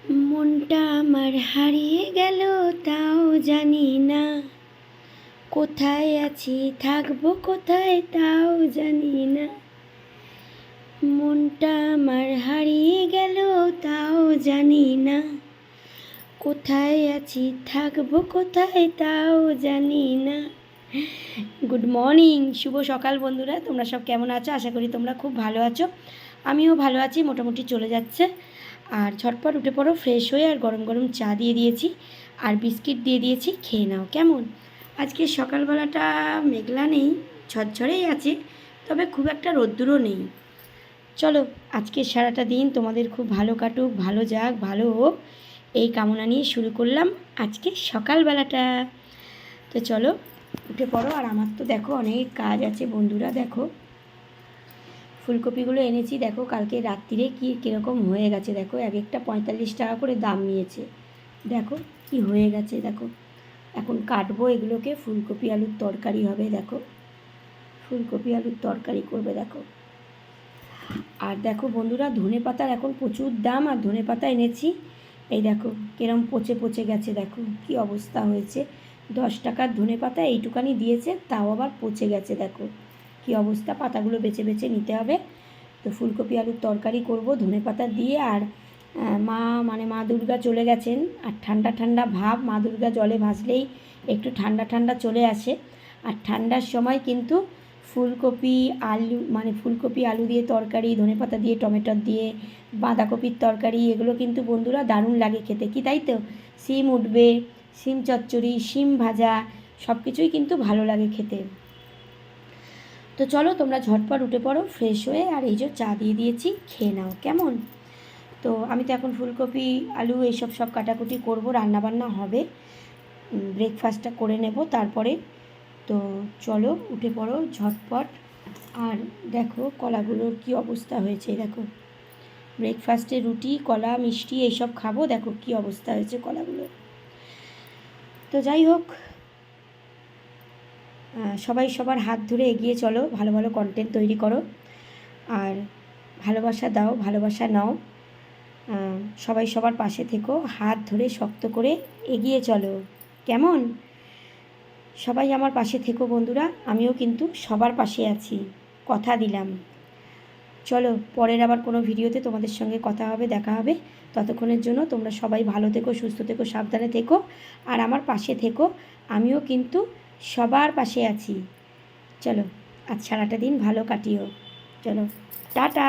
মনটা আমার হারিয়ে গেল, তাও জানি না কোথায় আছি, থাকবো কোথায় তাও জানি না। মনটা আমার হারিয়ে গেল, তাও জানি না কোথায় আছি, থাকবো কোথায় তাও জানি না। গুড মর্নিং, শুভ সকাল বন্ধুরা। তোমরা সব কেমন আছো? আশা করি তোমরা খুব ভালো আছো। আমিও ভালো আছি, মোটামুটি চলে যাচ্ছে। আর ঝটপট উঠে পড়ো, ফ্রেশ হয়ে, আর গরম গরম চা দিয়ে দিয়েছি, আর বিস্কিট দিয়ে দিয়েছি, খেয়ে নাও। কেমন আজকে সকালবেলাটা? মেঘলা নেই, ঝরঝরেই আছে, তবে খুব একটা রোদ্দুরও নেই। চলো, আজকে সারাটা দিন তোমাদের খুব ভালো কাটুক, ভালো যাক, ভালো হোক, এই কামনা নিয়ে শুরু করলাম আজকে সকালবেলাটা। তো চলো উঠে পড়ো। আর আমার তো দেখো অনেক কাজ আছে বন্ধুরা। দেখো ফুলকপিগুলো এনেছি, দেখো কালকে রাত্রিরে কীরকম হয়ে গেছে। দেখো এক একটা 45 টাকা করে দাম নিয়েছে। দেখো কি হয়ে গেছে। দেখো এখন কাটবো এগুলোকে, ফুলকপি আলুর তরকারি হবে। দেখো ফুলকপি আলুর তরকারি করবে। দেখো আর দেখো বন্ধুরা, ধনে পাতার এখন প্রচুর দাম। আর ধনে পাতা এনেছি, এই দেখো কিরম পচে পচে গেছে। দেখো কি অবস্থা হয়েছে। 10 টাকার ধনে পাতা এইটুকানি দিয়েছে, তাও আবার পচে গেছে। দেখো কি অবস্থা। পাতাগুলো বেছে বেছে নিতে হবে। তো ফুলকপি আলুর তরকারি করব ধনে পাতা দিয়ে। আর মা দুর্গা চলে গেছেন, আর ঠান্ডা ঠান্ডা ভাব। মা দুর্গা জলে ভাসলেই একটু ঠান্ডা ঠান্ডা চলে আসে। আর ঠান্ডার সময় কিন্তু ফুলকপি আলু দিয়ে তরকারি, ধনেপাতা দিয়ে, টমেটো দিয়ে, বাঁধাকপির তরকারি, এগুলো কিন্তু বন্ধুরা দারুণ লাগে খেতে। কি তাই তো? শিম উঠবে, শিম চচ্চড়ি, শিম ভাজা, সব কিছুই কিন্তু ভালো লাগে খেতে। তো চলো তোমরা ঝটপট উঠে পড়ো, ফ্রেশ হয়ে, আর এই যে চা দিয়ে দিয়েছি, খেয়ে নাও। কেমন? তো আমি তো এখন ফুলকপি আলু এইসব সব কাটাকুটি করব, রান্নাবান্না হবে, ব্রেকফাস্টটা করে নেব তারপরে। তো চলো উঠে পড়ো ঝটপট। আর দেখো কলাগুলোর কি অবস্থা হয়েছে। দেখো ব্রেকফাস্টে রুটি, কলা, মিষ্টি এইসব খাবো। দেখো কি অবস্থা হয়েছে কলাগুলো। তো যাই হোক, সবাই সবার হাত ধরে এগিয়ে চলো, ভালো ভালো কন্টেন্ট তৈরি করো, আর ভালোবাসা দাও, ভালোবাসা নাও। সবাই সবার পাশে থেকো, হাত ধরে শক্ত করে এগিয়ে চলো। কেমন? সবাই আমার পাশে থেকো বন্ধুরা, আমিও কিন্তু সবার পাশে আছি, কথা দিলাম। চলো পরের আবার কোনো ভিডিওতে তোমাদের সঙ্গে কথা হবে, দেখা হবে। ততক্ষণের জন্য তোমরা সবাই ভালো থেকো, সুস্থ থেকো, সাবধানে থেকো, আর আমার পাশে থেকো। আমিও কিন্তু সবার পাশে আছি। চলো আজ সারাটা দিন ভালো কাটিও। চলো টাটা।